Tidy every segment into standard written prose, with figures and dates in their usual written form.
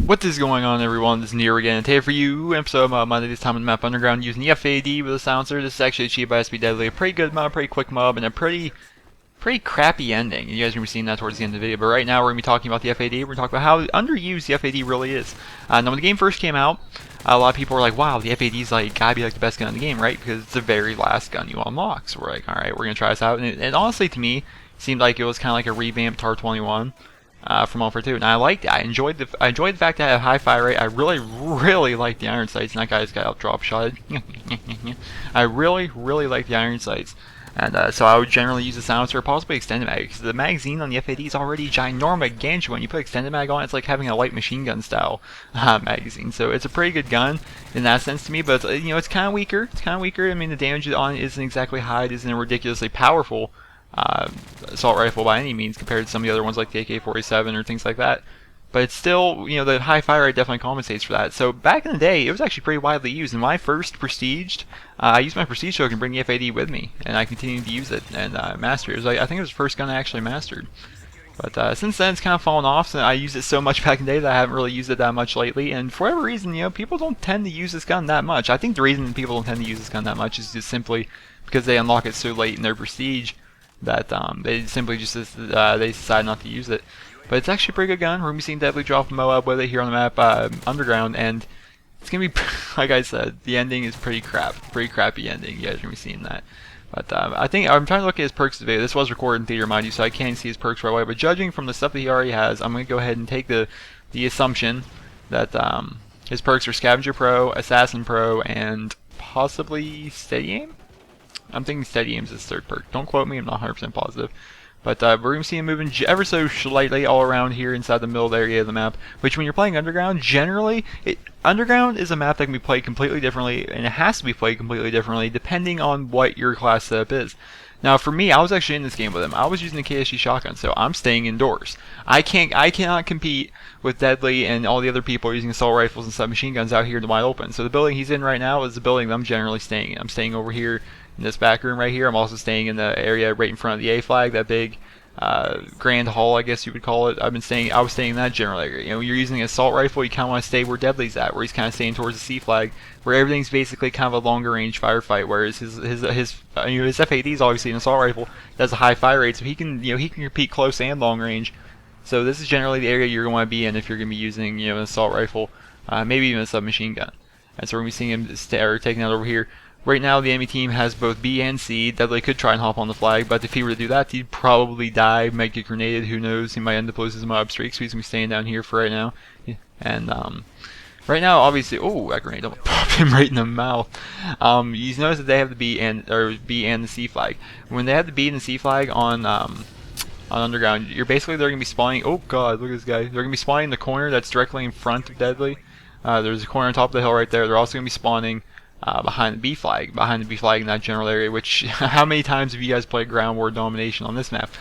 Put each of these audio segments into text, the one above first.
What is going on, everyone? This is Nero again, and today for you, episode of Monday, this time on the map Underground, using the FAD with a silencer. This is actually achieved by SP Deadly. A pretty good mob, pretty quick mob, and a pretty crappy ending. You guys are going to be seeing that towards the end of the video, but right now we're going to be talking about the FAD. We're going to talk about how underused the FAD really is. Now, when the game first came out, a lot of people were like, wow, the FAD's like, gotta be like the best gun in the game, right? Because it's the very last gun you unlock. So we're like, alright, we're going to try this out. And honestly, to me, it seemed like it was kind of like a revamped TAR-21. From All for Two, and I liked it. I enjoyed the fact that I had a high fire rate. I really liked the iron sights, and that guy's got out drop shot. I really liked the iron sights, and so I would generally use the silencer, or possibly extended mag, because the magazine on the FAD is already ginormous, gargantuan. You put extended mag on, it's like having a light machine gun style magazine. So it's a pretty good gun in that sense to me, but it's kind of weaker. I mean, the damage on it isn't exactly high. It isn't ridiculously powerful assault rifle by any means compared to some of the other ones like the AK-47 or things like that. But it's still, the high fire rate definitely compensates for that. So back in the day, it was actually pretty widely used. And when I first prestiged, I used my prestige token to bring the FAD with me, and I continued to use it and master it. It was like, I think it was the first gun I actually mastered. But since then, it's kind of fallen off. So I used it so much back in the day that I haven't really used it that much lately. And for whatever reason, people don't tend to use this gun that much. I think the reason people don't tend to use this gun that much is just simply because they unlock it so late in their prestige that they simply just they decide not to use it. But it's actually a pretty good gun. We're going to be seeing Deadly drop MOAB with it here on the map Underground, and it's going to be, like I said, the ending is pretty crappy ending. You guys are going to be seeing that. But I think, I'm trying to look at his perks today. This was recorded in theater, mind you, so I can't see his perks right away. But judging from the stuff that he already has, I'm going to go ahead and take the assumption that his perks are Scavenger Pro, Assassin Pro, and possibly Steady Aim? I'm thinking Steady Aim's his third perk. Don't quote me, I'm not 100% positive. But we're going to see him moving ever so slightly all around here inside the middle area of the map. Which when you're playing Underground, generally, Underground is a map that can be played completely differently, and it has to be played completely differently depending on what your class setup is. Now for me, I was actually in this game with him. I was using the KSG shotgun, so I'm staying indoors. I cannot compete with Deadly and all the other people using assault rifles and submachine guns out here in the wide open. So the building he's in right now is the building that I'm generally staying in. I'm staying over here in this back room right here. I'm also staying in the area right in front of the A flag, that big grand hall, I guess you would call it. I was staying in that general area. You're using an assault rifle, you kind of want to stay where Deadly's at, where he's kind of staying towards the C flag, where everything's basically kind of a longer range firefight. Whereas his FAD is obviously an assault rifle that has a high fire rate, so he can compete close and long range. So this is generally the area you're going to want to be in if you're going to be using an assault rifle, maybe even a submachine gun. And so we're going to be seeing him taking that over here. Right now, the enemy team has both B and C. Deadly could try and hop on the flag, but if he were to do that, he'd probably die, might get grenaded, who knows. He might end up losing his MW3 streak, so he's going to be staying down here for right now. And right now, obviously, oh, that grenade almost popped him right in the mouth. You notice that they have the B and the C flag. When they have the B and the C flag on Underground, they're going to be spawning. Oh god, look at this guy. They're going to be spawning in the corner that's directly in front of Deadly. There's a corner on top of the hill right there. They're also going to be spawning behind the B flag in that general area. Which, how many times have you guys played ground war domination on this map?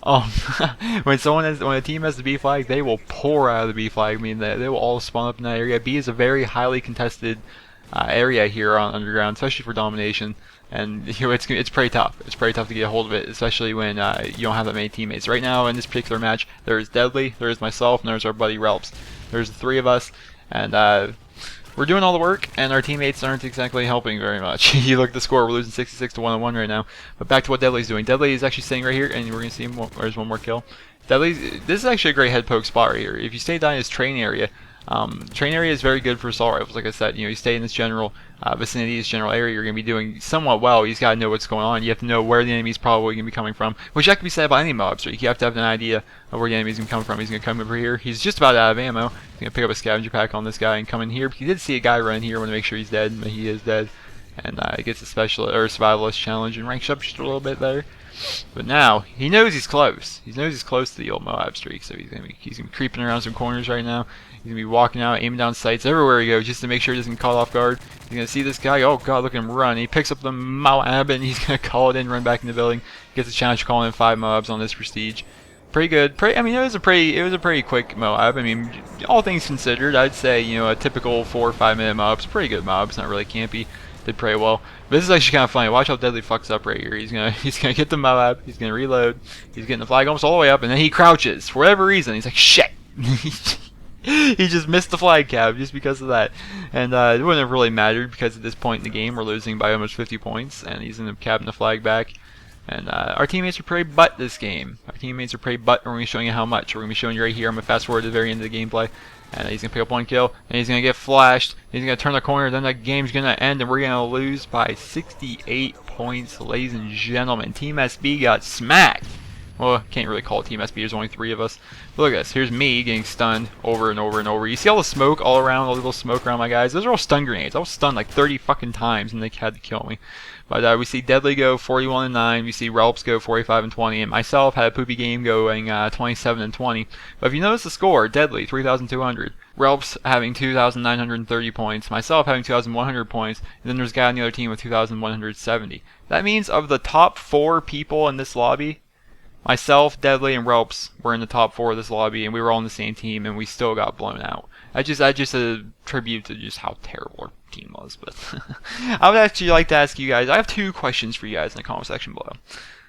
When a team has the B flag, they will pour out of the B flag. I mean, they will all spawn up in that area. B is a very highly contested area here on Underground, especially for domination. And it's pretty tough. It's pretty tough to get a hold of it, especially when you don't have that many teammates. Right now in this particular match, there's Deadly, there's myself, and there's our buddy Relps. There's the three of us, and we're doing all the work, and our teammates aren't exactly helping very much. You look at the score, we're losing 66 to 101 right now. But back to what Deadly's doing. Deadly is actually staying right here, and we're going to see him. There's one more kill. This is actually a great head poke spot right here. If you stay down in his train area is very good for assault rifles. Like I said, you stay in this general vicinity, this general area, you're going to be doing somewhat well. You just got to know what's going on. You have to know where the enemy's probably going to be coming from, which that can be said about any mob streak. You have to have an idea of where the enemy's going to come from. He's going to come over here. He's just about out of ammo. He's going to pick up a scavenger pack on this guy and come in here. He did see a guy run here. I want to make sure he's dead, but he is dead. And he gets a survivalist challenge and ranks up just a little bit better. But now he knows he's close. He knows he's close to the old MOAB streak, so he's gonna be creeping around some corners right now. He's gonna be walking out, aiming down sights everywhere he goes, just to make sure he doesn't get caught off guard. He's gonna see this guy. Oh god, look at him run! He picks up the MOAB and he's gonna call it in, run back in the building. Gets a challenge for calling in 5 MOABs on this prestige. Pretty good. I mean, it was a pretty quick MOAB. I mean, all things considered, I'd say a typical 4 or 5 minute MOAB. It's a pretty good MOAB. It's not really campy. Did pretty well. But this is actually kind of funny. Watch how Deadly fucks up right here. He's gonna get the MOAB. He's gonna reload. He's getting the flag almost all the way up, and then he crouches for whatever reason. He's like, shit. He just missed the flag cap just because of that. And it wouldn't have really mattered because at this point in the game we're losing by almost 50 points and he's going to cap the flag back. And our teammates are pretty butt this game. Our teammates are pretty butt, and we're going to be showing you how much. We're going to be showing you right here. I'm going to fast forward to the very end of the gameplay. And he's going to pick up one kill, and he's going to get flashed. He's going to turn the corner, then the game's going to end, and we're going to lose by 68 points, ladies and gentlemen. Team SB got smacked. Well, can't really call it Team SB, there's only 3 of us. But look at this, here's me getting stunned over and over and over. You see all the smoke all around, all the little smoke around my guys? Those are all stun grenades. I was stunned like 30 fucking times and they had to kill me. But we see Deadly go 41-9, we see Relps go 45-20, and myself had a poopy game going 27-20. But if you notice the score, Deadly 3,200, Relps having 2,930 points, myself having 2,100 points, and then there's a guy on the other team with 2,170. That means of the top 4 people in this lobby, myself, Deadly, and Relps were in the top 4 of this lobby, and we were all on the same team, and we still got blown out. I just a tribute to just how terrible our team was. But I would actually like to ask you guys. I have 2 questions for you guys in the comment section below.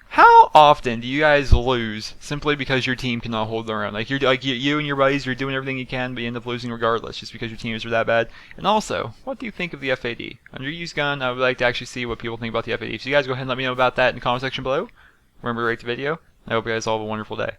How often do you guys lose simply because your team cannot hold their own? Like you and your buddies, you're doing everything you can, but you end up losing regardless, just because your teams are that bad. And also, what do you think of the FAD? Underused gun. I would like to actually see what people think about the FAD. So you guys go ahead and let me know about that in the comment section below. Remember to rate the video. I hope you guys all have a wonderful day.